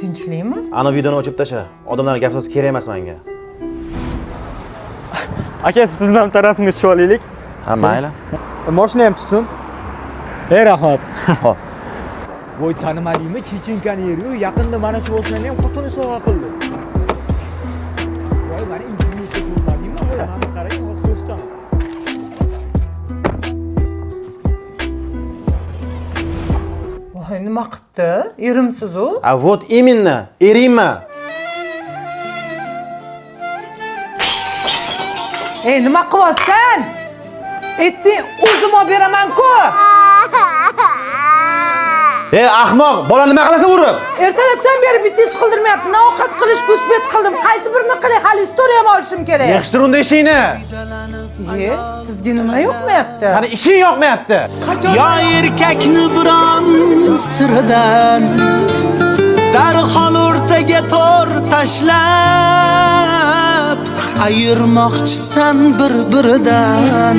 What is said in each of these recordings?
tinchlikmi? Ana videoni o'chirib tasha. Odamlarga gap so'z kerak emas menga. Aka, sizni ham rasmga tushib olaylik. Ha, mayli. Mashina ham tushsin. Rahmat. Xo'p. Voy tanimadingmi? Chechenkani yeri-yu, yaqinda mana shu oshnani ham xotini sovg'a qildi. Voy, meni internetda ko'rmadingmi? Voy, mana qarang, hozir ko'rsataman. Voy, nima qilibdi? Erimsiz-u? A, вот именно, eriyman. Ey, nima qilyapsan? Aytsang, o'zim olib beraman-ku. Ey, ahmoq, bola nima qilasan urib? Ertalabdan beri bitta ish qildirmayapti. Ovqat qilish, ko'sbet qildim. Qaysi birini qilay? Hali istoriyam olishim kerak. Yaxshitir unda ishingni. Sizga nima yo'qmayapti? Qani ishing yo'qmayapti? Yo erkakni biron siridan darhol o'rtaga tor tashlab ayirmoqchisan bir-biridan.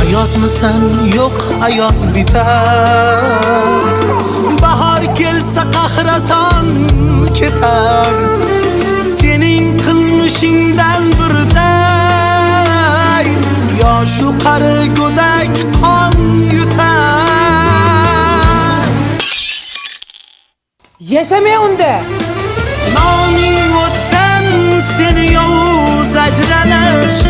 Ayozmisan? Yo'q, ayoz bitar. Bahor kelsa qahraton ketar. Sening qilmishingdan birday yoshu qari go'dak qon yutar. Yashamay unda. Noming o'tsan seni yovuz ajralash